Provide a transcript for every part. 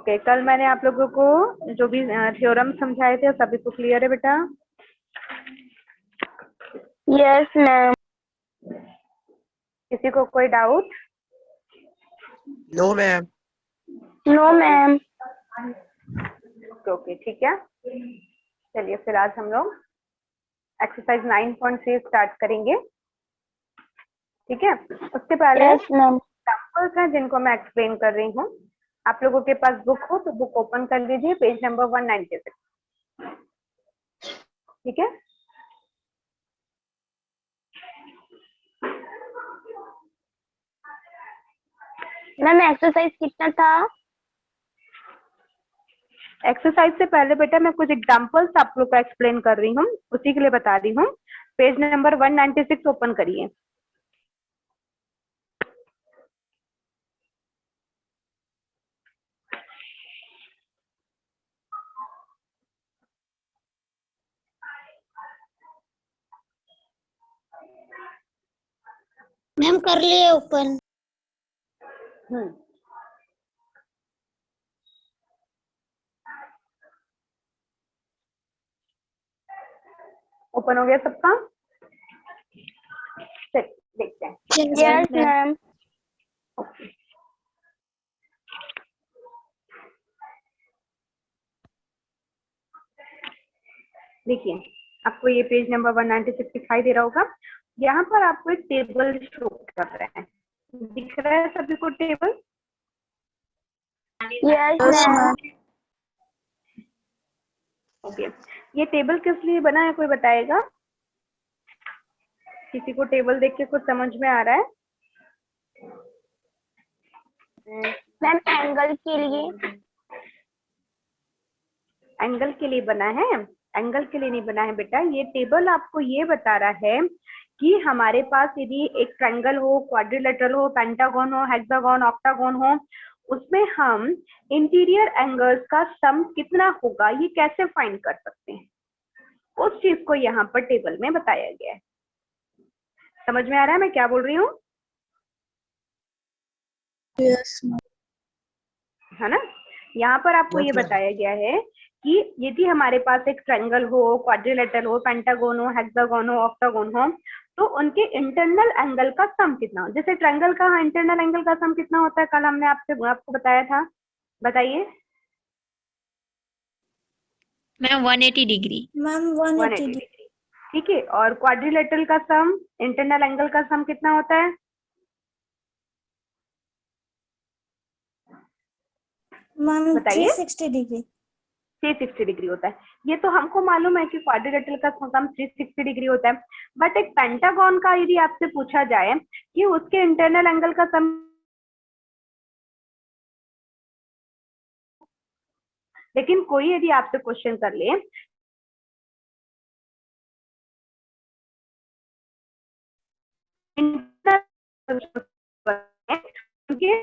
Okay, कल मैंने आप लोगों को जो भी थ्योरम समझाए थे सभी को क्लियर है बेटा? Yes ma'am. किसी को कोई doubt? No ma'am. No ma'am. Okay ठीक है, चलिए फिर आज हम लोग एक्सरसाइज 9.3 स्टार्ट करेंगे। ठीक है, उसके पहले यस मैम। एग्जाम्पल्स हैं जिनको मैं एक्सप्लेन कर रही हूँ। आप लोगों के पास बुक हो तो बुक ओपन कर लीजिए, पेज नंबर 196। ठीक है, मैम एक्सरसाइज कितना था? एक्सरसाइज से पहले बेटा मैं कुछ एग्जांपल्स आप लोग को एक्सप्लेन कर रही हूँ, उसी के लिए बता रही हूँ। पेज नंबर 196 ओपन करिए। मैम कर लिए ओपन। ओपन हो गया सबका? चलिए देखते हैं। Yes ma'am. देखिए, आपको ये पेज नंबर 196 दिखाई दे रहा होगा। यहाँ पर आपको एक टेबल शो कर रहा है, दिख रहा है सभी को टेबल? Yes ma'am. ओके, ये टेबल किस लिए बना है कोई बताएगा? किसी को टेबल देख के कुछ समझ में आ रहा है? मैम एंगल के लिए। एंगल के लिए बना है? एंगल के लिए नहीं बना है बेटा, ये टेबल आपको ये बता रहा है कि हमारे पास यदि एक ट्रायंगल हो, क्वाड्रिलेटरल हो, पेंटागन हो, हेक्सागन, ऑक्टागन हो, उसमें हम इंटीरियर एंगल्स का सम कितना होगा ये कैसे फाइंड कर सकते हैं, उस चीज को यहाँ पर टेबल में बताया गया है। समझ में आ रहा है मैं क्या बोल रही हूँ? यस है ना? यहाँ पर आपको ये बताया गया है कि यदि हमारे पास एक ट्रायंगल हो, क्वाड्रिलेटरल हो, पेंटागन हो, हेक्सागन हो, ऑक्टागन हो, तो उनके इंटरनल एंगल का सम कितना हो। जैसे ट्रायंगल का इंटरनल एंगल का सम कितना होता है, कल हमने आपको बताया था, बताइए। Ma'am 180 degree. Ma'am 180 degree. ठीक है, और क्वाड्रिलेटरल का सम, इंटरनल एंगल का सम कितना होता है? मैम बताइए। 360 डिग्री। 360 डिग्री होता है। ये तो हमको मालूम है कि क्वाड्रिलेटरल का सम 360 डिग्री होता है, बट एक पेंटागन का यदि आपसे पूछा जाए कि उसके इंटरनल एंगल का सम, लेकिन कोई यदि आपसे क्वेश्चन कर ले उनके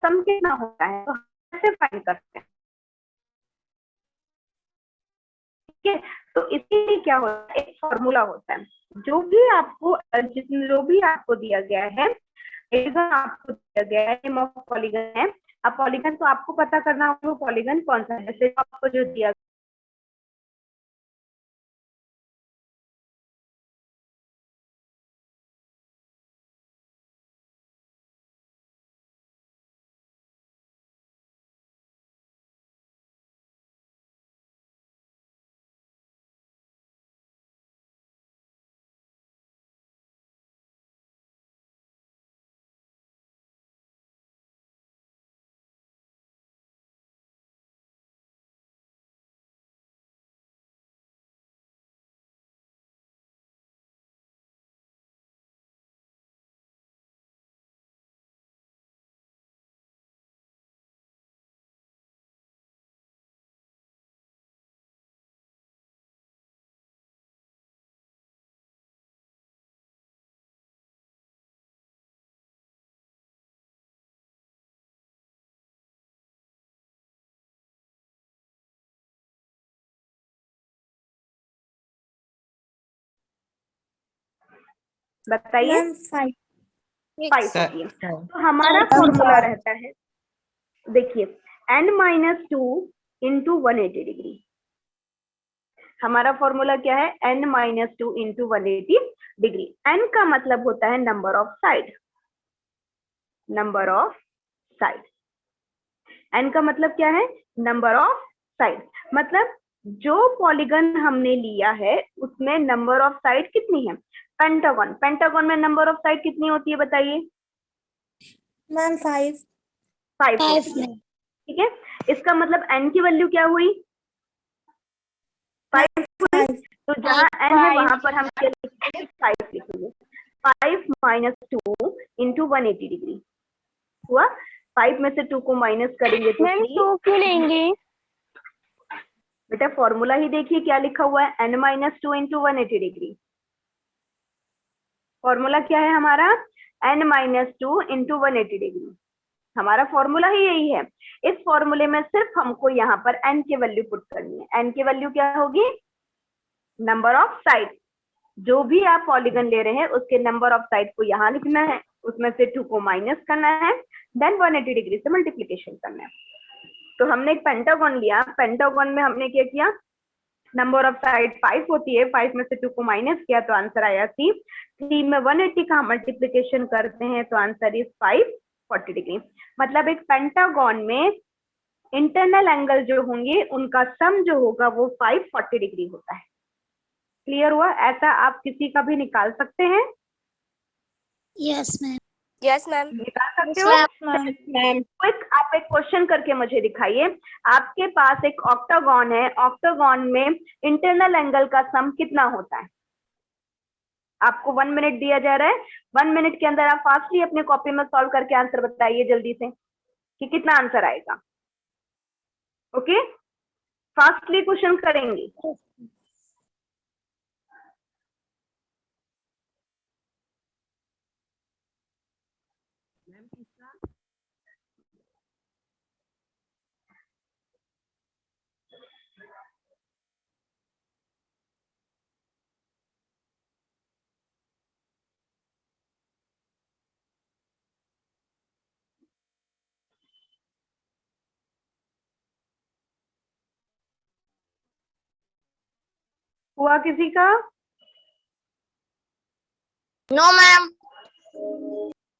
सम कितना होता है तो कैसे फाइंड करते हैं? ठीक है, तो इसके लिए क्या होता है, एक फॉर्मूला होता है। जो भी आपको दिया गया है, आपको दिया गया है पॉलीगन है। अब पॉलीगन तो आपको पता करना होगा पॉलीगन कौन सा है। जैसे आपको जो दिया बताइए। मैम 5 5 होती है। तो हमारा फॉर्मूला रहता है, देखिए n-2 इंटू 180 डिग्री। हमारा फॉर्मूला क्या है? n-2 into 180 degree. n का मतलब होता है number of side, number of side. n का मतलब क्या है? Number of side. मतलब जो पॉलीगन हमने लिया है उसमें नंबर ऑफ साइड कितनी है? पेंटागन, पेंटागन में नंबर ऑफ साइड कितनी होती है बताइए? मैम 5। 5 होती है। ठीक है, इसका मतलब n की वैल्यू क्या हुई? 5 हुई। तो जहां n है वहां पर हम क्या लिखेंगे? 5 लिखेंगे। 5 माइनस 2 इंटू 180 डिग्री हुआ। 5 में से 2 को माइनस करेंगे तो 3। 2 क्यों लेंगे? बेटा फॉर्मूला ही देखिए क्या लिखा हुआ है, n-2 इंटू 180 डिग्री। फॉर्मूला क्या है हमारा? n-2 into 180 degree. हमारा फॉर्मूला ही यही है। इस फॉर्मूले में सिर्फ हमको यहाँ पर n की वैल्यू पुट करनी है। n की वैल्यू क्या होगी? Number of side. जो भी आप पॉलीगन ले रहे हैं उसके नंबर ऑफ साइड को यहाँ लिखना है, उसमें से 2 को माइनस करना है, देन 180 डिग्री से मल्टीप्लीकेशन करना है। तो हमने एक पेंटागन लिया, पेंटागन में हमने क्या किया? नंबर ऑफ साइड 5 होती है, 5 में से 2 को माइनस किया तो आंसर आया 3। 3 में 180 का मल्टीप्लीकेशन करते हैं तो आंसर इज 540 डिग्री। मतलब एक पेंटागन में इंटरनल एंगल जो होंगे उनका सम जो होगा वो 540 डिग्री होता है। क्लियर हुआ? ऐसा आप किसी का भी निकाल सकते हैं? Yes ma'am. Yes ma'am. निकाल सकते हो? आप एक क्वेश्चन करके मुझे दिखाइए। आपके पास एक ऑक्टागन है, ऑक्टागन में इंटरनल एंगल का सम कितना होता है? आपको 1 मिनट दिया जा रहा है। 1 मिनट के अंदर आप फास्टली अपने कॉपी में सॉल्व करके आंसर बताइए जल्दी से कि कितना आंसर आएगा। ओके, फास्टली क्वेश्चन करेंगे। हुआ किसी का? No ma'am.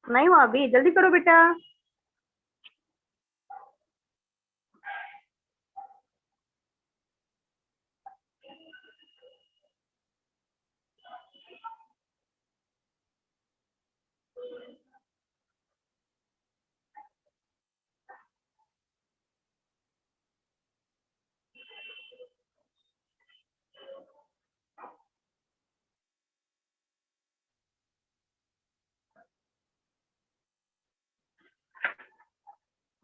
नहीं हुआ अभी? जल्दी करो बेटा।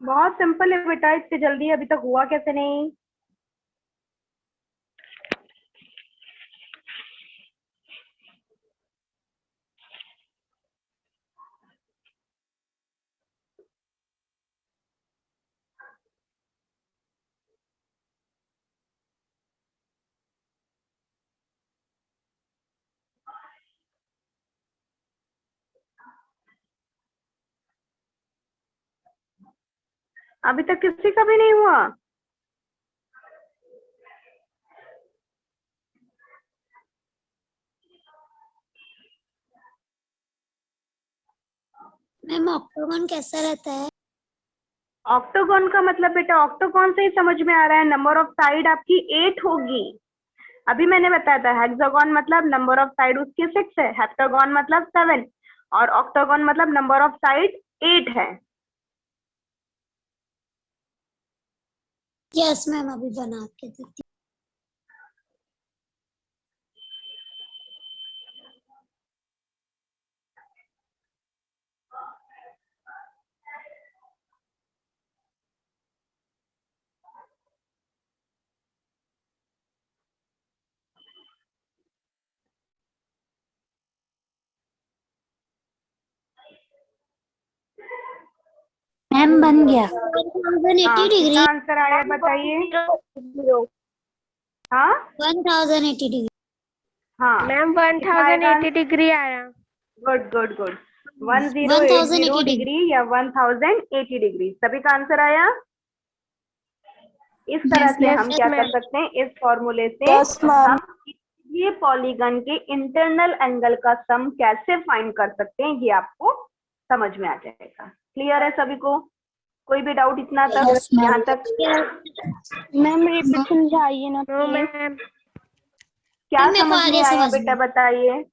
बहुत सिंपल है बेटा, इससे जल्दी अभी तक हुआ कैसे नहीं? अभी तक किसी का भी नहीं हुआ? मैम ऑक्टागन कैसा रहता है? ऑक्टागन का मतलब बेटा ऑक्टागन से ही समझ में आ रहा है, नंबर ऑफ साइड आपकी 8 होगी। अभी मैंने बताया था हेक्सागन मतलब नंबर ऑफ साइड उसके 6 है, हेप्टागन मतलब 7 और ऑक्टागन मतलब नंबर ऑफ साइड 8 है। यस मैम, अभी बना के देती मैम बन गया। 1080 हाँ, डिग्री। कितना आंसर आया बताइए? हाँ 1080 डिग्री। हाँ मैम 1080 डिग्री आया। Good good good. 1080 डिग्री या 1080 डिग्री, सभी का आंसर आया? इस तरह से हम yes, क्या कर ma'am. सकते हैं, इस फॉर्मूले से Yes, ma'am. हम ये पॉलीगन के इंटरनल एंगल का सम कैसे फाइंड कर सकते हैं, ये आपको समझ में आ जाएगा। क्लियर है सभी को? कोई भी डाउट इतना तक? Yes, ma'am. यहाँ तक मैम रिपीट समझाइए ना प्लीज। क्या मेरे को समझ आ में गया आया समझ बेटा, में। बताइए।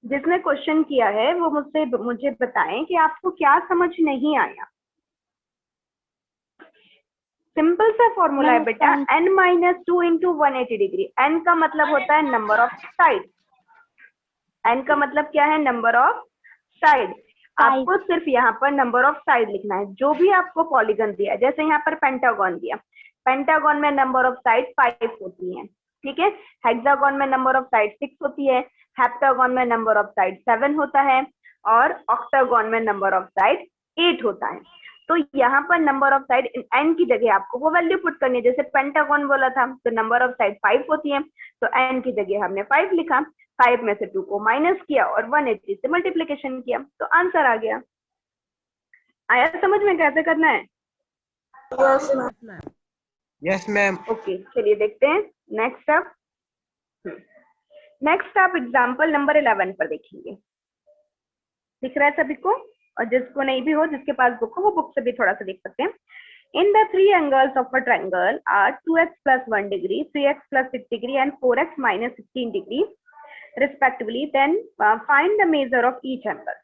जिसने क्वेश्चन किया है वो मुझे बताएं कि आपको क्या समझ नहीं आया। सिंपल सा फॉर्मूला है बेटा, n-2 इंटू 180 डिग्री। n का मतलब होता है नंबर ऑफ साइड। n का मतलब क्या है? Number of side. आपको सिर्फ यहाँ पर नंबर ऑफ साइड लिखना है। जो भी आपको पॉलीगन दिया, जैसे यहाँ पर पेंटागन दिया, पेंटागन में नंबर ऑफ साइड 5 होती है, ठीक है। हेक्सागन में नंबर ऑफ साइड 6 होती है, हेप्टागन में नंबर ऑफ साइड 7 होता है, और ऑक्टागन में नंबर ऑफ साइड 8 होता है। तो यहाँ पर नंबर ऑफ साइड n की जगह आपको वो वैल्यू पुट करनी है। जैसे पेंटागन बोला था तो नंबर ऑफ साइड 5 होती है, तो n की जगह हमने 5 लिखा, 5 में से 2 को माइनस किया और 180 से मल्टीप्लीकेशन किया, तो आंसर आ गया। आया समझ में कैसे करना है? Yes, ma'am. ओके, चलिए देखते हैं नेक्स्ट अप। नेक्स्ट आप एग्जाम्पल नंबर 11 पर देखेंगे। दिख रहा है सभी को? और जिसको नहीं भी हो, जिसके पास बुक हो, वो बुक से भी थोड़ा सा देख सकते हैं। In the three angles of a triangle are 2x plus 1 degree, 3x plus 6 degree and 4x minus 16 degree respectively, then find the measure of each angle.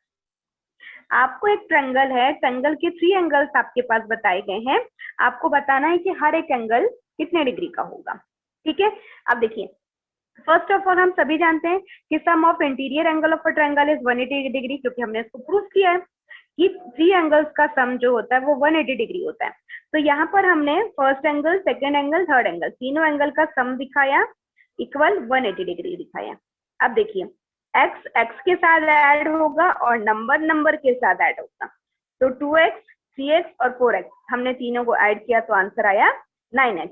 आपको एक ट्रायंगल है, ट्रायंगल के 3 एंगल्स आपके पास बताए गए हैं। आपको बताना है कि हर एक एंगल कितने डिग्री का होगा, ठीक है। अब देखिए, फर्स्ट ऑफ ऑल हम सभी जानते हैं कि sum of interior angle of a triangle is 180 degree, क्योंकि हमने इसको प्रूव किया है कि 3 एंगल्स का सम जो होता है वो 180 डिग्री होता है। तो यहाँ पर हमने first angle, second angle, third angle, तीनों एंगल का सम दिखाया इक्वल 180 डिग्री दिखाया। अब देखिए, x x के साथ ऐड होगा और नंबर के साथ ऐड होगा, तो 2x, 3x और 4x हमने तीनों को ऐड किया तो आंसर आया 9x।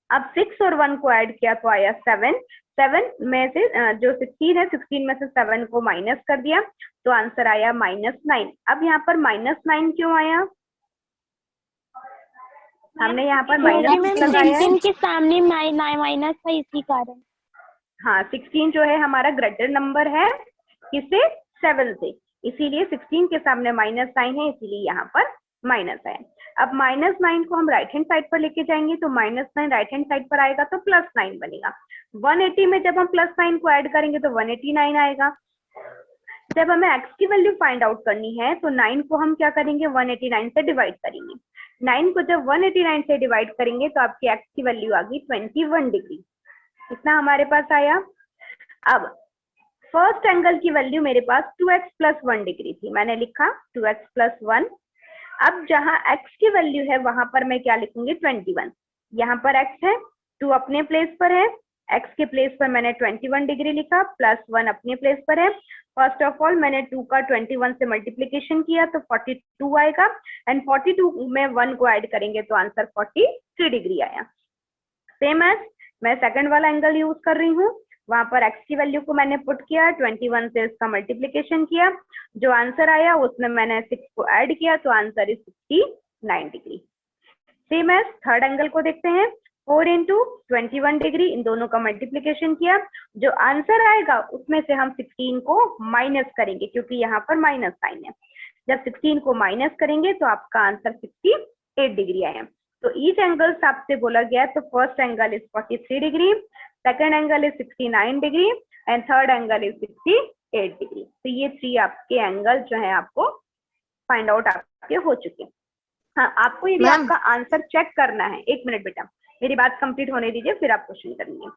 अब 6 और 1 को ऐड किया तो आया 7। 7 में से जो 16 है, 16 में से 7 को माइनस कर दिया तो आंसर आया -9। अब यहाँ पर -9 क्यों आया? हमने यहाँ पर माइनस लगाया है, के सामने माइनस था इसी कारण। हाँ, 16 जो है हमारा ग्रेटर नंबर है किससे? 7 से, इसीलिए 16 के सामने माइनस साइन है, इसीलिए यहाँ पर माइनस है। अब -9 को हम राइट हैंड साइड पर लेके जाएंगे तो -9 राइट हैंड साइड पर आएगा तो +9 बनेगा। 180 में जब हम +9 को ऐड करेंगे तो 189 आएगा। जब हमें x की वैल्यू फाइंड आउट करनी है तो 9 को हम क्या करेंगे? 189 से डिवाइड करेंगे। 9 को जब 189 से डिवाइड करेंगे तो आपकी x की वैल्यू आ गई 21 डिग्री। इतना हमारे पास आया। अब फर्स्ट एंगल की वैल्यू मेरे पास 2x + 1 डिग्री थी, मैंने लिखा 2x + 1। अब जहां x की वैल्यू है वहां पर मैं क्या लिखूंगी? 21। यहाँ पर x है, 2 अपने प्लेस पर है, x के प्लेस पर मैंने 21 डिग्री लिखा, +1 अपने प्लेस पर है। फर्स्ट ऑफ ऑल मैंने 2 का 21 से मल्टीप्लीकेशन किया तो 42 आएगा, एंड 42 में 1 को ऐड करेंगे तो आंसर 43 डिग्री आया। सेम एज मैं सेकंड वाला एंगल यूज कर रही हूँ, वहां पर x की वैल्यू को मैंने पुट किया, 21 से इसका मल्टीप्लीकेशन किया, जो आंसर आया उसमें मैंने 6 को ऐड किया तो answer is 69 degree. Same as third angle को देखते हैं, 4 × 21 डिग्री, इन दोनों का मल्टीप्लीकेशन किया, जो आंसर आएगा उसमें से हम 16 को माइनस करेंगे क्योंकि यहाँ पर माइनस साइन है। जब 16 को माइनस करेंगे तो आपका आंसर 68 डिग्री आया। तो ईच एंगल आपसे बोला गया है, तो first angle is 43 degree, second angle is 69 degree and third angle is 68 degree. तो ये 3 आपके एंगल जो है आपको फाइंड आउट आपके हो चुके हैं। हाँ, आपको यदि आपका आंसर चेक करना है, 1 मिनट बेटा मेरी बात कंप्लीट होने दीजिए फिर आप क्वेश्चन करेंगे।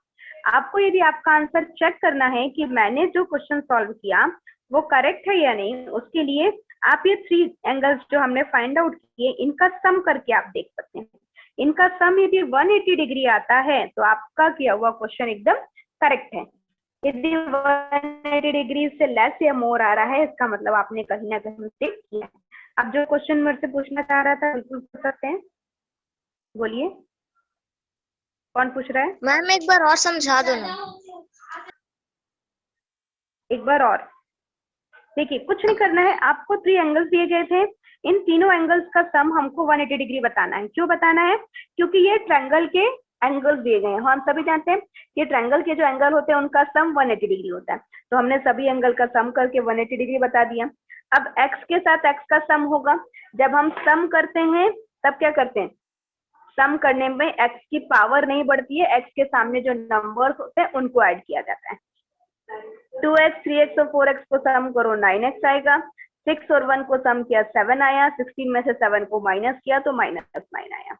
आपको यदि आपका आंसर चेक करना है कि मैंने जो क्वेश्चन सॉल्व किया वो करेक्ट है या नहीं, उसके लिए आप ये 3 एंगल्स जो हमने फाइंड आउट किए इनका सम करके आप देख सकते हैं। इनका सम यदि 180 डिग्री आता है तो आपका किया हुआ क्वेश्चन एकदम करेक्ट है। यदि 180 डिग्री से लेस या मोर आ रहा है इसका मतलब आपने कहीं ना कहीं मिस्टेक किया है। अब जो क्वेश्चन मेरे से पूछना चाह रहा था बिल्कुल पूछ सकते हैं, बोलिए कौन पूछ रहा है? मैम एक बार और समझा दो ना। एक बार और देखिए, कुछ नहीं करना है आपको। 3 एंगल्स दिए गए थे, इन तीनों एंगल्स का सम हमको 180 डिग्री बताना है। क्यों बताना है? क्योंकि ये ट्रायंगल के एंगल्स दिए गए हैं। हम सभी जानते हैं कि ट्रायंगल के जो एंगल होते हैं उनका सम 180 डिग्री होता है। तो हमने सभी एंगल का सम करके 180 डिग्री बता दिया। अब x के साथ x का सम होगा। जब हम सम करते हैं तब क्या करते हैं? सम करने में x की पावर नहीं बढ़ती है, x के सामने जो नंबर्स होते हैं उनको ऐड किया जाता है। 2x, 3x और 4x को सम करो 9x आएगा। 6 और 1 को सम किया 7 आया। 16 में से 7 को माइनस किया तो -9 आया।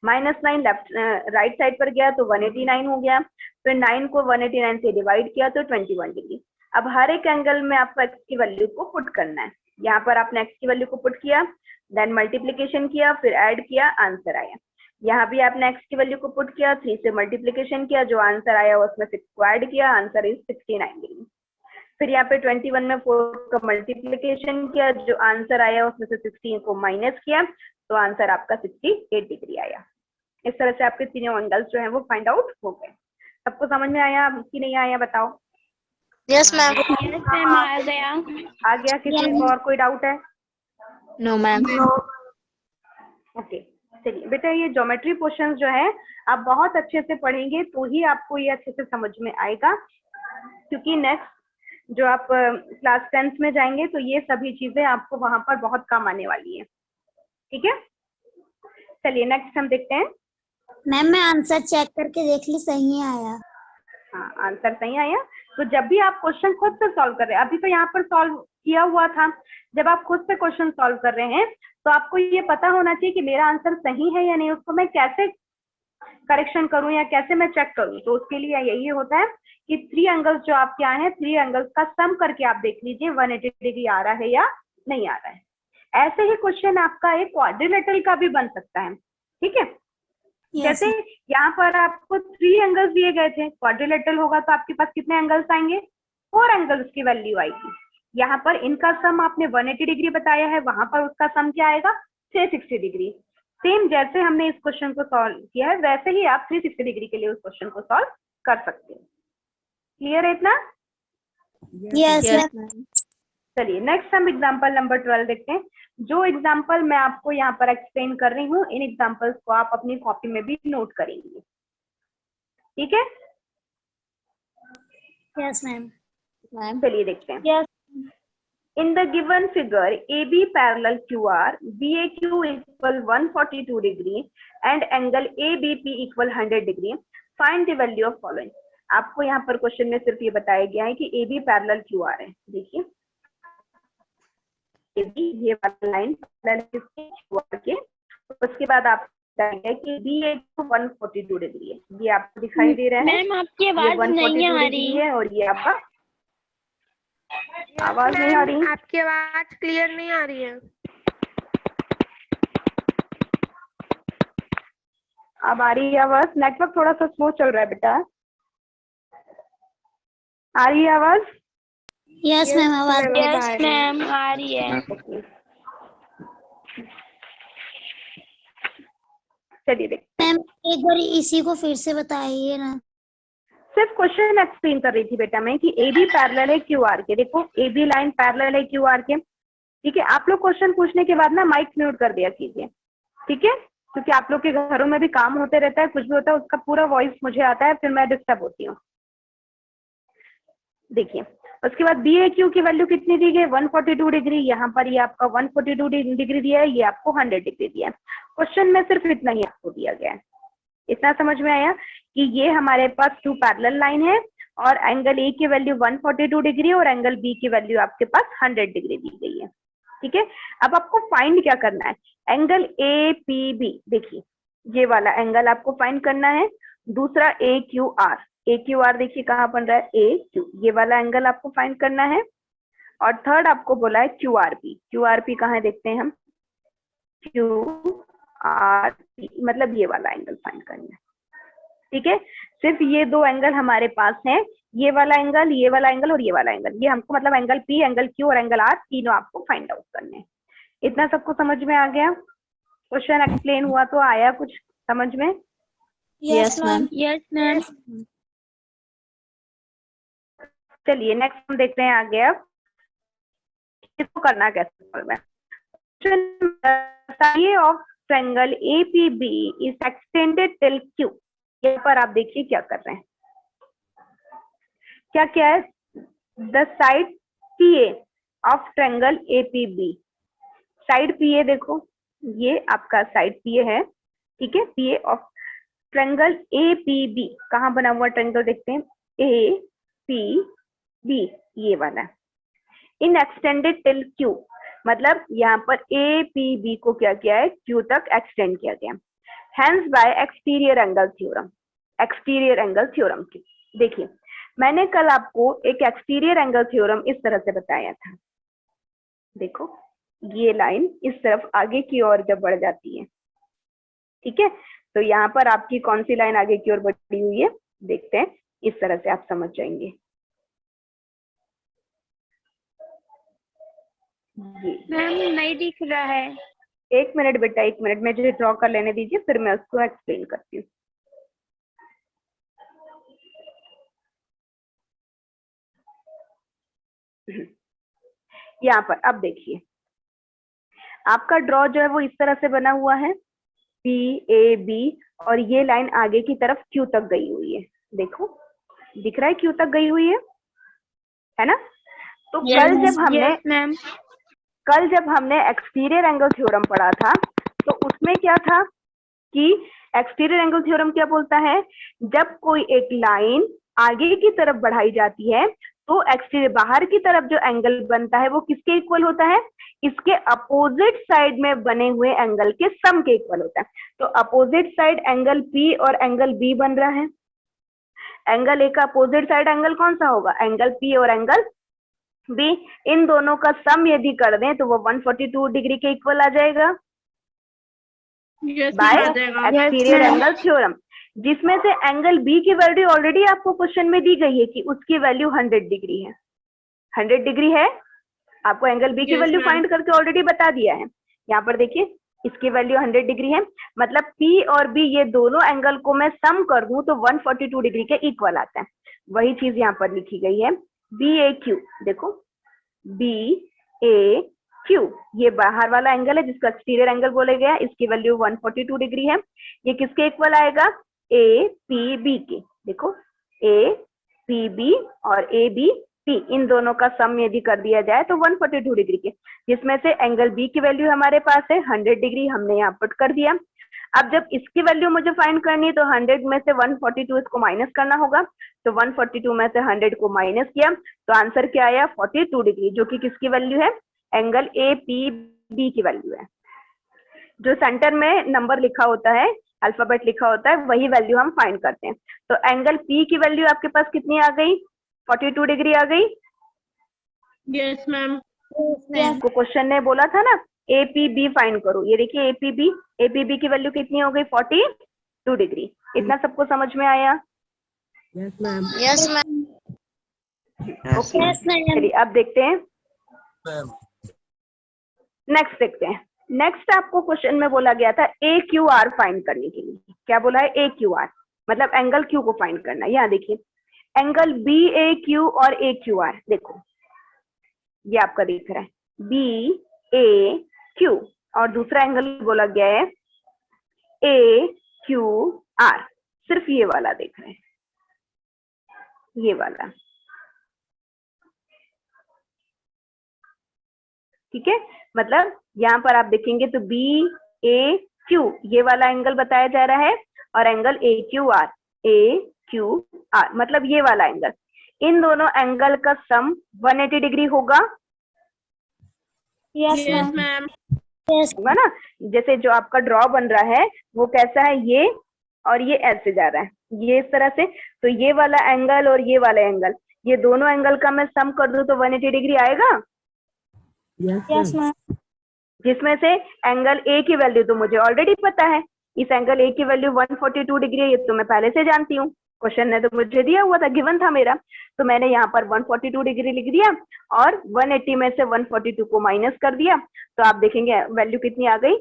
-9 लेफ्ट राइट साइड पर गया तो 189 हो गया। फिर 9 को 189 से डिवाइड किया तो 21 डिग्री। अब हर एक एंगल में आपको x की वैल्यू को पुट करना है। यहाँ पर आपने x की वैल्यू को पुट किया, देन मल्टीप्लीकेशन किया, फिर ऐड किया, आंसर आया। यहाँ भी आपने x की वैल्यू को पुट किया, 3 से मल्टीप्लीकेशन किया, जो आंसर आया उसमें 6 को ऐड किया, आंसर इज 69 डिग्री। फिर यहाँ पे 21 में 4 का मल्टीप्लीकेशन किया, जो आंसर आया उसमें से 16 को माइनस किया, तो आंसर आपका 68 डिग्री आया। इस तरह से आपके तीनों एंगल्स जो है वो फाइंड आउट हो गए। सबको समझ में आया कि नहीं आया बताओ? Yes, ma'am. यस मैम आ गया। आ गया? किसी को और कोई डाउट है? No, ma'am. ओके, चलिए बेटा, ये ज्योमेट्री क्वेश्चंस जो है आप बहुत अच्छे से पढ़ेंगे तो ही आपको ये अच्छे से समझ में आएगा, क्योंकि नेक्स्ट जो आप क्लास 10th में जाएंगे तो ये सभी चीजें आपको वहां पर बहुत काम आने वाली है। ठीक है, चलिए नेक्स्ट हम देखते हैं। मैम मैं आंसर चेक करके देख ली, सही आया। हाँ, आंसर सही आया। तो जब भी आप क्वेश्चन खुद से सॉल्व कर रहे हैं, अभी तो यहाँ पर सॉल्व किया हुआ था, जब आप खुद से क्वेश्चन सॉल्व कर रहे हैं तो आपको ये पता होना चाहिए कि मेरा आंसर सही है या नहीं, उसको मैं कैसे करेक्शन करूं या कैसे मैं चेक करूं। तो उसके लिए यही होता है कि 3 एंगल्स जो आपके आए हैं, 3 एंगल्स का सम करके आप देख लीजिए 180 डिग्री आ रहा है या नहीं आ रहा है। ऐसे ही क्वेश्चन आपका एक क्वाड्रिलेटरल का भी बन सकता है। ठीक है, जैसे यहाँ पर आपको 3 एंगल्स दिए गए थे, क्वाड्रिलेटरल होगा तो आपके पास कितने एंगल्स आएंगे? 4 एंगल्स की वैल्यू आएगी। यहाँ पर इनका सम आपने 180 डिग्री बताया है, वहां पर उसका सम क्या आएगा? 360 डिग्री। सेम जैसे हमने इस क्वेश्चन को सॉल्व किया है वैसे ही आप 360 डिग्री के लिए उस क्वेश्चन को सॉल्व कर सकते हैं। क्लियर है इतना? Yes Yes, ma'am. ma'am. चलिए नेक्स्ट हम एग्जांपल नंबर 12 देखते हैं। जो एग्जांपल मैं आपको यहाँ पर एक्सप्लेन कर रही हूँ, इन एग्जांपल्स को आप अपनी कॉपी में भी नोट करेंगे। ठीक है, यस मैम। चलिए देखते हैं। Yes In the given figure, AB parallel QR, BAQ equal 142 degree and angle ABP equal 100 degree. Find the value of following. आपको यहाँ पर क्वेश्चन में सिर्फ ये बताया गया है कि AB पैरेलल QR है। देखिए AB ये वाला लाइन पैरेलल QR के, उसके बाद आप बताएंगे कि BAQ 142 डिग्री है। ये आपको दिखाई दे रहा है, मैम आपकी ये आवाज नहीं 142 आ डिग्री रही। है और ये आपका आवाज नहीं आ रही। आपकी आवाज क्लियर नहीं आ रही है। अब आ रही है आवाज? नेटवर्क थोड़ा सा स्लो चल रहा है बेटा। आ रही है आवाज? यस मैम आवाज। यस मैम आ रही है। चलिए देख, मैम एक बार इसी को फिर से बताइए ना। सिर्फ क्वेश्चन एक्सप्लेन कर रही थी बेटा मैं कि AB पैरेलल है QR के। देखो AB लाइन पैरेलल है QR के। ठीक है, आप लोग क्वेश्चन पूछने के बाद ना माइक म्यूट कर दिया कीजिए। ठीक है, क्योंकि आप लोग के घरों में भी काम होते रहता है, कुछ भी होता है, उसका पूरा वॉइस मुझे आता है, फिर मैं डिस्टर्ब होती हूँ। देखिए, उसके बाद BAQ की वैल्यू कितनी दी गई? 142 डिग्री। यहाँ पर ये आपका 142 डिग्री दिया है, ये आपको 100 डिग्री दिया है। क्वेश्चन में सिर्फ इतना ही आपको दिया गया है। इतना समझ में आया कि ये हमारे पास 2 पैरेलल लाइन है और एंगल A की वैल्यू 142 डिग्री और एंगल B की वैल्यू आपके पास 100 डिग्री दी गई है। ठीक है, अब आपको फाइंड क्या करना है? एंगल APB, देखिए ये वाला एंगल आपको फाइंड करना है। दूसरा AQR देखिए कहाँ बन रहा है? AQ, ये वाला एंगल आपको फाइंड करना है। और थर्ड आपको बोला है QRP कहाँ है देखते हैं हम। QRP मतलब ये वाला एंगल फाइंड करना है। ठीक है, सिर्फ ये 2 एंगल हमारे पास हैं, ये वाला एंगल और ये वाला एंगल। ये हमको मतलब एंगल P, एंगल Q और एंगल R तीनों आपको फाइंड आउट करने हैं। इतना सबको समझ में आ गया? क्वेश्चन एक्सप्लेन हुआ तो आया कुछ समझ में? Yes ma'am. Yes ma'am. चलिए नेक्स्ट हम देखते हैं आगे। अब इसको करना कैसे है। Question side of triangle APB is extended till Q. यहाँ पर आप देखिए क्या कर रहे हैं, क्या क्या है, the side PA of triangle APB, side PA देखो, ये आपका साइड PA है, ठीक है, PA ऑफ ट्रायंगल APB, कहाँ बना हुआ ट्रायंगल देखते हैं, APB, ये वाला, इन एक्सटेंडेड टिल Q, मतलब यहाँ पर APB को क्या किया है, Q तक एक्सटेंड किया गया, hence by exterior angle theorem. Exterior angle theorem की देखिए, मैंने कल आपको एक एक्सटीरियर एंगल थ्योरम इस तरह से बताया था, देखो ये लाइन इस तरफ आगे की ओर जब बढ़ जाती है, ठीक है, तो यहाँ पर आपकी कौन सी लाइन आगे की ओर बढ़ी हुई है, देखते हैं, इस तरह से आप समझ जाएंगे। मैम नहीं दिख रहा है। एक मिनट बेटा, एक मिनट, मुझे ड्रॉ कर लेने दीजिए, फिर मैं उसको एक्सप्लेन करती हूँ। यहाँ पर अब देखिए, आपका ड्रॉ जो है वो इस तरह से बना हुआ है, PAB, और ये लाइन आगे की तरफ Q तक गई हुई है, देखो दिख रहा है Q तक गई हुई है ना। तो कल जब हमने एक्सटीरियर एंगल थ्योरम पढ़ा था, तो उसमें क्या था कि एक्सटीरियर एंगल थ्योरम क्या बोलता है, जब कोई एक लाइन आगे की तरफ बढ़ाई जाती है तो एक्सटीरियर बाहर की तरफ जो एंगल बनता है वो किसके इक्वल होता है, इसके अपोजिट साइड में बने हुए एंगल के सम के इक्वल होता है। तो अपोजिट साइड एंगल P और एंगल B बन रहा है, एंगल A का अपोजिट साइड एंगल कौन सा होगा, एंगल P और एंगल B, इन दोनों का सम यदि कर दें तो वो 142 डिग्री के इक्वल आ जाएगा बाय एक्सटीरियर एंगल थ्योरम, जिसमें से एंगल B की वैल्यू ऑलरेडी आपको क्वेश्चन में दी गई है कि उसकी वैल्यू 100 डिग्री है, 100 डिग्री है, आपको एंगल B की वैल्यू फाइंड करके ऑलरेडी बता दिया है। यहाँ पर देखिए इसकी वैल्यू 100 डिग्री है, मतलब P और B ये दोनों एंगल को मैं सम कर दूं तो 142 डिग्री के इक्वल आता है। वही चीज यहाँ पर लिखी गई है, BAQ, देखो BAQ, ये बाहर वाला एंगल है जिसको एक्सटीरियर एंगल बोला गया, इसकी वैल्यू 142 डिग्री है, ये किसके इक्वल आएगा, APB के, देखो APB और ABP, इन दोनों का सम यदि कर दिया जाए तो 142 डिग्री के, जिसमें से एंगल B की वैल्यू हमारे पास है 100 डिग्री, हमने यहाँ पुट कर दिया। अब जब इसकी वैल्यू मुझे फाइंड करनी है तो 100 में से 142 इसको माइनस करना होगा, तो 142 में से 100 को माइनस किया तो आंसर क्या आया, 42 डिग्री, जो कि किसकी वैल्यू है, एंगल APB की वैल्यू है। जो सेंटर में नंबर लिखा होता है, अल्फाबेट लिखा होता है, वही वैल्यू हम फाइंड करते हैं। तो एंगल P की वैल्यू आपके पास कितनी आ गई, 42 डिग्री आ गई। Yes ma'am. को क्वेश्चन ने बोला था ना APB फाइंड करो, ये देखिए APB की वैल्यू कितनी हो गई, 42 डिग्री। इतना सबको समझ में आया? Yes ma'am. Yes, ma'am. Okay, चलिए अब देखते हैं, नेक्स्ट देखते हैं। नेक्स्ट आपको क्वेश्चन में बोला गया था AQR फाइंड करने के लिए। क्या बोला है, AQR मतलब एंगल Q को फाइंड करना। यहाँ देखिए एंगल BAQ और AQR, देखो ये आपका दिख रहा है BAQ, और दूसरा एंगल बोला गया है AQR, सिर्फ ये वाला देख रहे हैं, ये वाला, ठीक है। मतलब यहाँ पर आप देखेंगे तो BAQ ये वाला एंगल बताया जा रहा है, और एंगल AQR मतलब ये वाला एंगल, इन दोनों एंगल का सम 180 डिग्री होगा। Yes ma'am. होगा ना, जैसे जो आपका ड्रॉ बन रहा है वो कैसा है, ये और ये ऐसे जा रहा है, ये इस तरह से, तो ये वाला एंगल और ये वाला एंगल, ये दोनों एंगल का मैं सम कर दूं तो 180 डिग्री आएगा। Yes ma'am. जिसमें से एंगल A की वैल्यू तो मुझे ऑलरेडी पता है, इस एंगल A की वैल्यू 142 डिग्री है, ये तो मैं पहले से जानती हूँ, क्वेश्चन ने तो मुझे दिया हुआ था, गिवन था मेरा, तो मैंने यहाँ पर 142 डिग्री लिख दिया और 180 में से 142 को माइनस कर दिया, तो आप देखेंगे वैल्यू कितनी आ गई,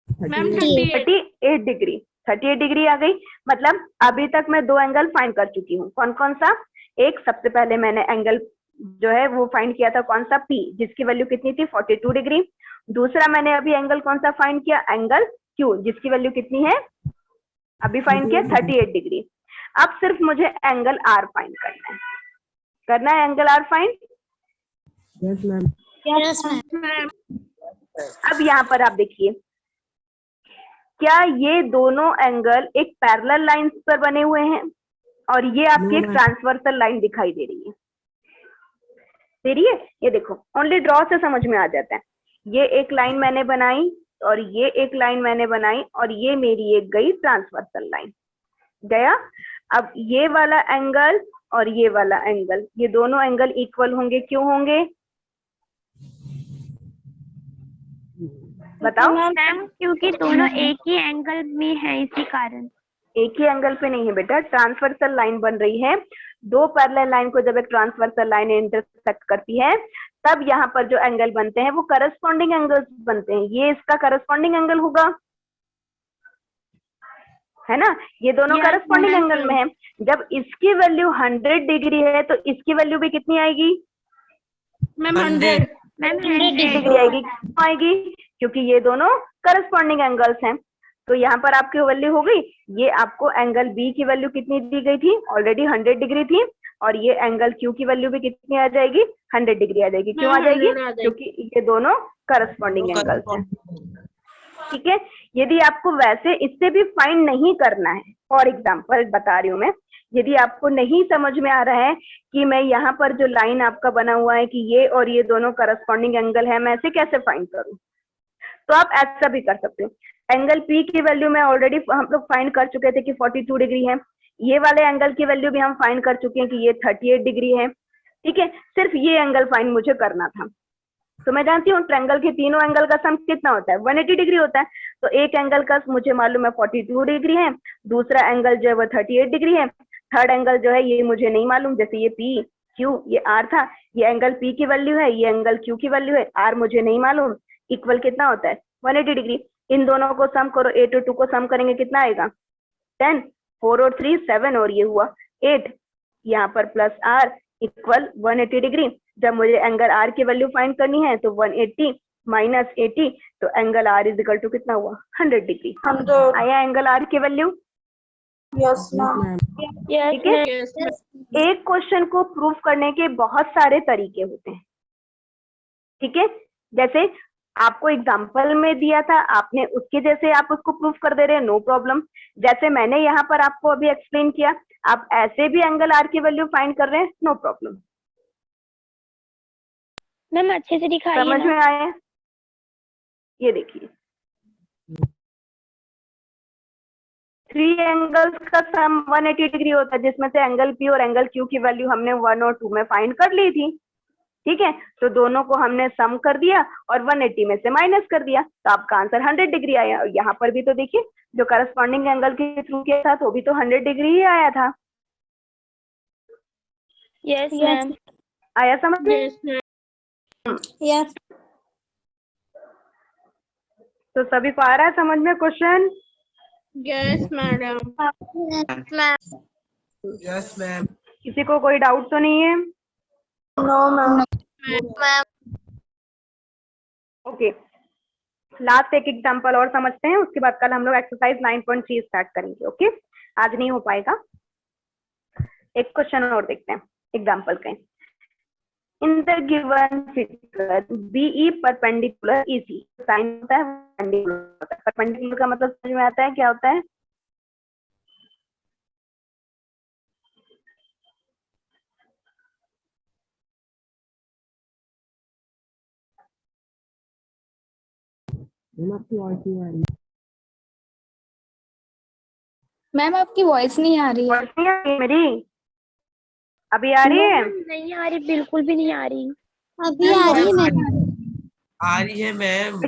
38 डिग्री, 38 डिग्री आ गई। मतलब अभी तक मैं दो एंगल फाइंड कर चुकी हूँ, कौन कौन सा, एक सबसे पहले मैंने एंगल जो है वो फाइंड किया था कौन सा, P, जिसकी वैल्यू कितनी थी 42 डिग्री, दूसरा मैंने अभी एंगल कौन सा फाइंड किया, एंगल क्यू, जिसकी वैल्यू कितनी है, अभी फाइंड किया 38 डिग्री। अब सिर्फ मुझे एंगल आर फाइंड करना है angle R find. Yes, ma'am. Yes ma'am. अब यहाँ पर आप देखिए, क्या ये दोनों एंगल एक पैरेलल लाइंस पर बने हुए हैं, और ये आपकी एक ट्रांसवर्सल लाइन दिखाई दे रही है। ये देखो, ओनली ड्रॉ से समझ में आ जाता है। ये एक लाइन मैंने बनाई और ये एक लाइन मैंने बनाई और ये मेरी एक गई ट्रांसवर्सल लाइन गया। अब ये वाला एंगल और ये वाला एंगल, ये दोनों एंगल इक्वल होंगे, क्यों होंगे बताओ। मैम क्योंकि दोनों एक ही एंगल में है, इसी कारण। एक ही एंगल पे नहीं है बेटा, ट्रांसवर्सल लाइन बन रही है। दो पैरेलल लाइन को जब एक ट्रांसवर्सल लाइन इंटरसेक्ट करती है तब यहाँ पर जो एंगल बनते हैं वो करस्पॉन्डिंग एंगल्स बनते हैं। ये इसका करस्पॉन्डिंग एंगल होगा, है ना, ये दोनों करस्पॉन्डिंग एंगल में है। जब इसकी वैल्यू 100 डिग्री है तो इसकी वैल्यू भी कितनी आएगी, मैम 100। मैम 100 डिग्री आएगी। क्यों आएगी, क्योंकि ये दोनों करस्पॉन्डिंग एंगल्स हैं। तो यहाँ पर आपकी वैल्यू हो गई, ये आपको एंगल बी की वैल्यू कितनी दी गई थी, ऑलरेडी 100 डिग्री थी, और ये एंगल क्यू की वैल्यू भी कितनी आ जाएगी, 100 डिग्री आ जाएगी। क्यों आ जाएगी, क्योंकि ये दोनों करस्पॉन्डिंग एंगल्स हैं। ठीक है, यदि आपको वैसे इससे भी फाइंड नहीं करना है, फॉर एग्जाम्पल बता रही हूँ मैं, यदि आपको नहीं समझ में आ रहा है कि मैं यहाँ पर जो लाइन आपका बना हुआ है कि ये और ये दोनों करस्पॉन्डिंग एंगल है, मैं ऐसे कैसे फाइंड करूँ, तो आप ऐसा भी कर सकते हो। एंगल पी की वैल्यू में ऑलरेडी हम लोग फाइंड कर चुके थे कि 42 डिग्री है। ये वाले एंगल की वैल्यू भी हम फाइंड कर चुके हैं कि ये 38 डिग्री है। ठीक है, सिर्फ ये एंगल फाइंड मुझे करना था। तो मैं जानती हूँ ट्रायंगल के तीनों एंगल का सम कितना होता है, 180 डिग्री होता है। तो एक एंगल का मुझे मालूम है 42 डिग्री है, दूसरा एंगल जो है वो 38 डिग्री है, थर्ड एंगल जो है ये मुझे नहीं मालूम, जैसे ये पी क्यू ये आर था, ये एंगल पी की वैल्यू है, ये एंगल क्यू की वैल्यू है, आर मुझे नहीं मालूम। इक्वल कितना होता है, 180 डिग्री। इन दोनों को सम करो, 8 और 2 को सम करेंगे कितना आएगा, 10, 4 और 3 7 और ये हुआ 8, यहाँ पर प्लस आर इक्वल 180 डिग्री। जब मुझे एंगल आर की वैल्यू फाइंड करनी है तो 180 माइनस 80, तो angle R is equal to कितना हुआ, 100 डिग्री। आया एंगल आर की वैल्यू। Yes ma'am. ठीक है, एक क्वेश्चन को प्रूफ करने के बहुत सारे तरीके होते हैं। ठीक है, जैसे आपको एग्जाम्पल में दिया था, आपने उसके जैसे आप उसको प्रूफ कर दे रहे हैं, नो प्रॉब्लम। जैसे मैंने यहाँ पर आपको अभी एक्सप्लेन किया, आप ऐसे भी एंगल आर की वैल्यू फाइंड कर रहे हैं, नो प्रॉब्लम। मैम अच्छे से दिखाइए समझ ना। में आया, ये देखिए 3 एंगल्स का सम 180 डिग्री होता है, जिसमें से एंगल पी और एंगल क्यू की वैल्यू हमने 1 और 2 में फाइंड कर ली थी। ठीक है, तो दोनों को हमने सम कर दिया और 180 में से माइनस कर दिया, तो आपका आंसर 100 डिग्री आया। और यहाँ पर भी तो देखिए, जो करस्पॉन्डिंग एंगल के थ्रू किया था तो भी तो 100 डिग्री ही आया था। Yes ma'am. आया समझ में? यस तो सभी को आ रहा है समझ में question? Yes madam. Yes ma'am. किसी को कोई डाउट तो नहीं है? No ma'am. ओके, लास्ट एक एग्जांपल और समझते हैं, उसके बाद कल हम लोग एक्सरसाइज 9.3 स्टार्ट करेंगे। ओके, आज नहीं हो पाएगा। एक क्वेश्चन और देखते हैं एग्जांपल का। In the given figure BE perpendicular EC, sign होता है परपेंडिकुलर होता है। परपेंडिकुलर का मतलब समझ में आता है क्या होता है? मैम आपकी वॉइस नहीं आ रही है। वॉइस नहीं आ रही मेरी? अभी आ रही है? नहीं आ रही, बिल्कुल भी नहीं आ रही। अभी आ रही है मैम। आ रही है मैम।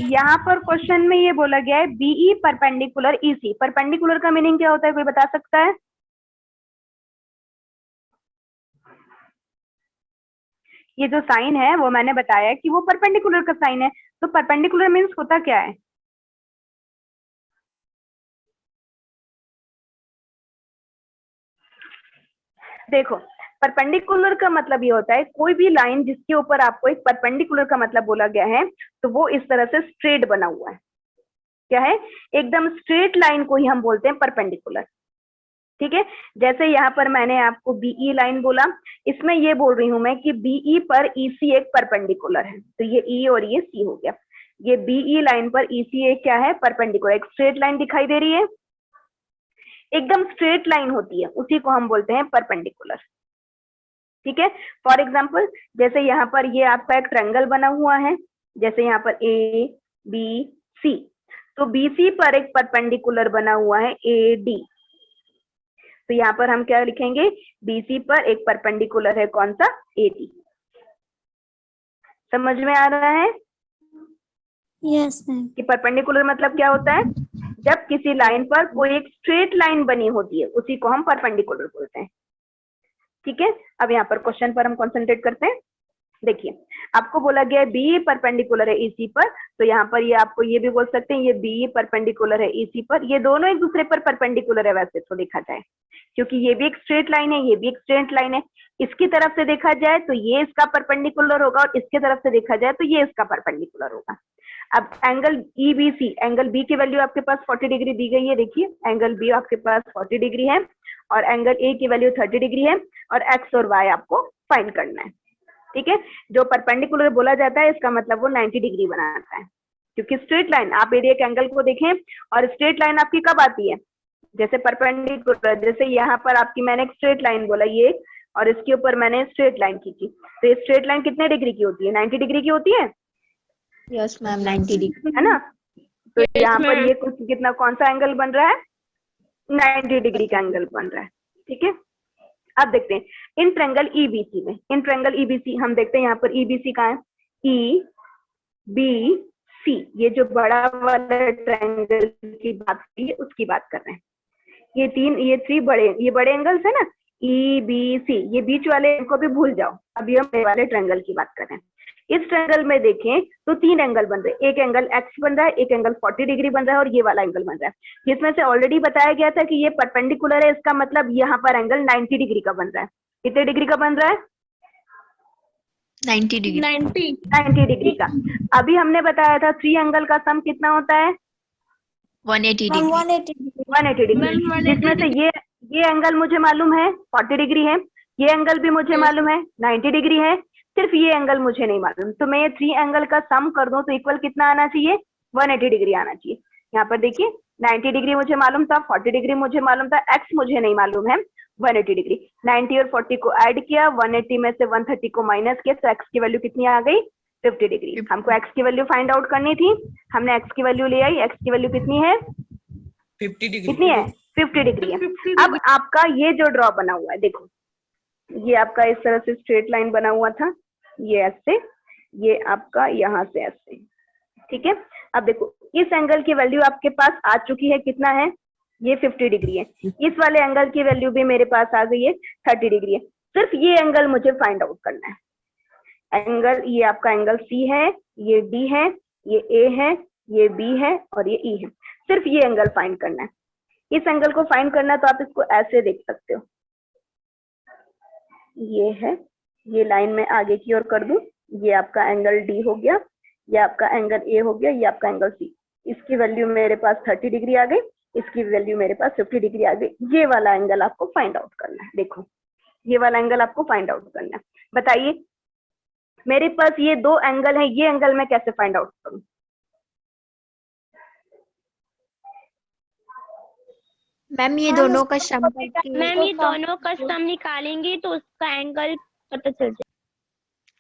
यहाँ पर क्वेश्चन में ये बोला गया है बीई परपेंडिकुलर ईसी। परपेंडिकुलर का मीनिंग क्या होता है, कोई बता सकता है? ये जो साइन है वो मैंने बताया कि वो परपेंडिकुलर का साइन है। तो परपेंडिकुलर मीन्स होता क्या है? देखो, परपेंडिकुलर का मतलब ये होता है कोई भी लाइन जिसके ऊपर आपको एक परपेंडिकुलर का मतलब बोला गया है तो वो इस तरह से स्ट्रेट बना हुआ है। क्या है? एकदम स्ट्रेट लाइन को ही हम बोलते हैं परपेंडिकुलर। ठीक है, जैसे यहाँ पर मैंने आपको बीई लाइन बोला, इसमें ये बोल रही हूं मैं कि बीई पर ईसी एक परपेंडिकुलर है, तो ये ई और ये सी हो गया। ये बीई लाइन पर ईसी एक क्या है? परपेंडिकुलर। एक स्ट्रेट लाइन दिखाई दे रही है, एकदम स्ट्रेट लाइन होती है, उसी को हम बोलते हैं परपेंडिकुलर। ठीक है, फॉर एग्जाम्पल जैसे यहाँ पर ये आपका एक ट्रायंगल बना हुआ है, जैसे यहाँ पर ए बी सी, तो बीसी पर एक परपेंडिकुलर बना हुआ है ए डी, तो यहाँ पर हम क्या लिखेंगे? बीसी पर एक परपेंडिकुलर है, कौन सा? A D. समझ में आ रहा है यस मैम। कि परपेंडिकुलर मतलब क्या होता है? जब किसी लाइन पर कोई एक स्ट्रेट लाइन बनी होती है उसी को हम परपेंडिकुलर बोलते हैं। ठीक है, अब यहाँ पर क्वेश्चन पर हम कंसंट्रेट करते हैं। देखिए, आपको बोला गया है बी परपेंडिकुलर है ईसी पर, तो यहाँ पर ये आपको ये भी बोल सकते हैं ये बी परपेंडिकुलर है ईसी पर। ये दोनों एक दूसरे पर परपेंडिकुलर है वैसे तो देखा जाए, क्योंकि ये भी एक स्ट्रेट लाइन है, ये भी एक स्ट्रेट लाइन है। इसकी तरफ से देखा जाए तो ये इसका परपेंडिकुलर होगा और इसके तरफ से देखा जाए तो ये इसका परपेंडिकुलर होगा। अब एंगल ईबीसी, एंगल बी की वैल्यू आपके पास 40 डिग्री दी गई है। देखिए, एंगल बी आपके पास 40 डिग्री है और एंगल ए की वैल्यू 30 डिग्री है और एक्स और वाई आपको फाइंड करना है। ठीक है, जो परपेंडिकुलर बोला जाता है इसका मतलब वो 90 डिग्री बनाता है, क्योंकि स्ट्रेट लाइन, आप यदि एक एंगल को देखें और स्ट्रेट लाइन आपकी कब आती है? जैसे परपेंडिकुलर, जैसे यहाँ पर आपकी मैंने एक स्ट्रेट लाइन बोला ये, और इसके ऊपर मैंने स्ट्रेट लाइन खींची, तो ये स्ट्रेट लाइन कितने डिग्री की होती है? 90 डिग्री की होती है। यस मैम, 90 डिग्री है ना? तो यहाँ पर ये कुछ कितना, कौन सा एंगल बन रहा है? 90 डिग्री का एंगल बन रहा है। ठीक है, अब देखते हैं इन ट्रायंगल ईबीसी में, इन ट्रायंगल ईबीसी हम देखते हैं यहाँ पर ईबीसी का है ई बी सी, ये जो बड़ा वाला ट्रायंगल की बात की है उसकी बात कर रहे हैं। ये थ्री बड़े एंगल्स है ना, ई बी सी, ये बीच वाले को भी भूल जाओ, अभी हम बड़े वाले ट्रायंगल की बात कर रहे हैं। इस ट्रायंगल में देखें तो 3 एंगल बन रहे हैं, एक एंगल एक्स बन रहा है, एक एंगल 40 डिग्री बन रहा है और ये वाला एंगल बन रहा है, जिसमें से ऑलरेडी बताया गया था कि ये परपेंडिकुलर है, इसका मतलब यहाँ पर एंगल 90 डिग्री का बन रहा है। कितने डिग्री का बन रहा है? 90 डिग्री 90 डिग्री का। अभी हमने बताया था 3 एंगल का सम कितना होता है? 180 मैम डिग्री 180 डिग्री, जिसमें से ये एंगल मुझे मालूम है 40 डिग्री है, ये एंगल भी मुझे मालूम है 90 डिग्री है, सिर्फ ये एंगल मुझे नहीं मालूम। तो मैं ये 3 एंगल का सम कर दूं तो इक्वल कितना आना चाहिए? 180 डिग्री आना चाहिए। यहाँ पर देखिए 90 डिग्री मुझे मालूम था, 40 डिग्री मुझे मालूम था, एक्स मुझे नहीं मालूम है, 180 डिग्री। 90 और 40 को ऐड किया, 180 में से 130 को माइनस किया, तो एक्स की वैल्यू कितनी आ गई? 50 डिग्री। हमको एक्स की वैल्यू फाइंड आउट करनी थी, हमने एक्स की वैल्यू ले आई। एक्स की वैल्यू कितनी है? 50 डिग्री। कितनी है? 50 डिग्री है। अब आपका ये जो ड्रॉ बना हुआ है, देखो ये आपका इस तरह से स्ट्रेट लाइन बना हुआ था, ये ऐसे, ये आपका यहाँ से ऐसे। ठीक है, अब देखो इस एंगल की वैल्यू आपके पास आ चुकी है, कितना है? ये 50 डिग्री है। इस वाले एंगल की वैल्यू भी मेरे पास आ गई है, 30 डिग्री है। सिर्फ ये एंगल मुझे फाइंड आउट करना है। एंगल, ये आपका एंगल सी है, ये डी है, ये ए है, ये बी है और ये ई है। सिर्फ ये एंगल फाइंड करना है। इस एंगल को फाइंड करना तो आप इसको ऐसे देख सकते हो, ये है, ये लाइन में आगे की ओर कर दूं, ये आपका एंगल डी हो गया, ये आपका एंगल ए हो गया, ये आपका एंगल सी। इसकी वैल्यू मेरे पास 30 डिग्री आ गई, इसकी वैल्यू मेरे पास 50 डिग्री आ गई। ये वाला एंगल आपको फाइंड आउट करना है। देखो ये वाला एंगल आपको फाइंड आउट करना है। बताइए मेरे पास ये 2 एंगल है, ये एंगल मैं कैसे फाइंड आउट करूं? मैम ये दोनों का सम करके मैम ये दोनों का सम निकालेंगे तो उसका एंगल पता चल जाएगा।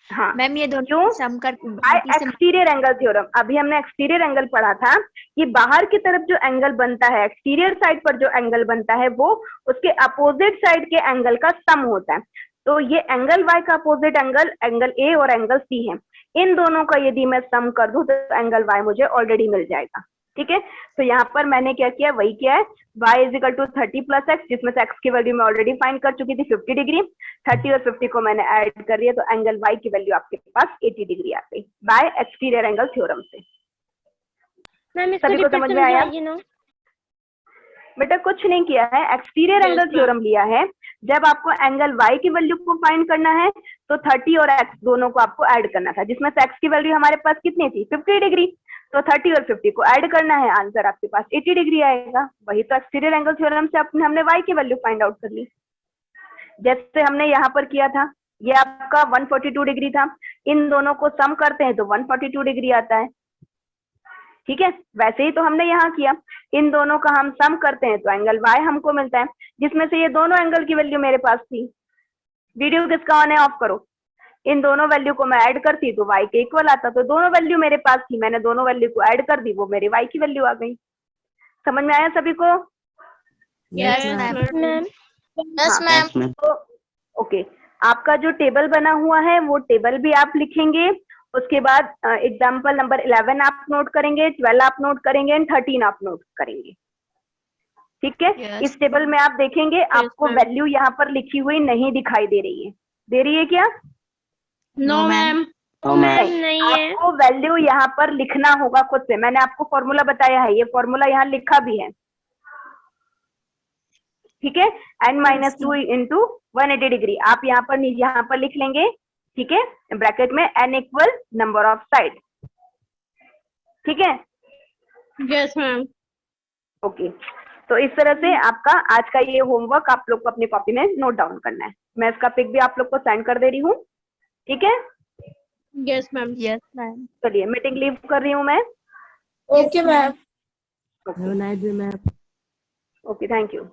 हाँ मैम ये दोनों क्यों? का सम करके बाय एक्सटीरियर एंगल थ्योरम। अभी हमने एक्सटीरियर एंगल पढ़ा था कि बाहर की तरफ जो एंगल बनता है, एक्सटीरियर साइड पर जो एंगल बनता है वो उसके अपोजिट साइड के एंगल का सम होता है। तो ये एंगल y का अपोजिट एंगल ए और एंगल सी है, इन दोनों का यदि मैं सम कर दूं तो एंगल y मुझे ऑलरेडी मिल जाएगा। ठीक है, तो यहाँ पर मैंने क्या किया, वही किया है, y equal to 30 plus X, जिसमें से x की वैल्यू मैं ऑलरेडी फाइंड कर चुकी थी 50 डिग्री, 30 और 50 को मैंने ऐड कर दिया, तो एंगल y की वैल्यू आपके पास 80 डिग्री आ गई बाय एक्सटीरियर एंगल थ्योरम से। सभी को समझ में आया? बेटा कुछ नहीं किया है, एक्सटीरियर एंगल थ्योरम लिया है, जब आपको एंगल y की वैल्यू को फाइंड करना है तो 30 और x दोनों को आपको ऐड करना था, जिसमें से x की वैल्यू हमारे पास कितनी थी 50 डिग्री, तो 30 और 50 को ऐड करना है, आंसर आपके पास 80 डिग्री आएगा। वही तो एक्सटीरियर एंगल थ्योरम से हमने y की वैल्यू फाइंड आउट कर ली, जैसे हमने यहाँ पर किया था। ये आपका 142 डिग्री था, इन दोनों को सम करते हैं तो 142 डिग्री आता है, ठीक है। वैसे ही तो हमने यहाँ किया, इन दोनों का हम सम करते हैं तो एंगल y हमको मिलता है, जिसमें से ये दोनों एंगल की वैल्यू मेरे पास थी। वीडियो किसका ऑन है, ऑफ करो। इन दोनों वैल्यू को मैं ऐड करती तो y के इक्वल आता, तो दोनों वैल्यू मेरे पास थी, मैंने दोनों वैल्यू को ऐड कर दी, वो मेरी y की वैल्यू आ गई। समझ में आया सभी को? Yes, ma'am. Ma'am Yes, ma'am. तो ओके, आपका जो टेबल बना हुआ है वो टेबल भी आप लिखेंगे, उसके बाद एग्जाम्पल नंबर 11 आप नोट करेंगे, 12 आप नोट करेंगे एंड 13 आप नोट करेंगे, ठीक है। Yes. इस टेबल में आप देखेंगे आपको ma'am. वैल्यू यहाँ पर लिखी हुई नहीं दिखाई दे रही है, दे रही है क्या? No, ma'am. मैम नहीं है। आपको वैल्यू यहाँ पर लिखना होगा खुद से, मैंने आपको फॉर्मूला बताया है, ये फॉर्मूला यहाँ लिखा भी है, ठीक है। n-2 इंटू 180 डिग्री आप यहाँ पर लिख लेंगे, ठीक है, ब्रैकेट में n equal number of side, ठीक है। Yes, ma'am. ओके, तो इस तरह से आपका आज का ये होमवर्क आप लोग को अपनी कॉपी में नोट डाउन करना है। मैं इसका पिक भी आप लोग को सेंड कर दे रही हूँ, ठीक है। Yes, ma'am. Yes, ma'am. चलिए मीटिंग लीव कर रही हूँ मैं। Okay ma'am. Have a nice day, ma'am. Okay, thank you.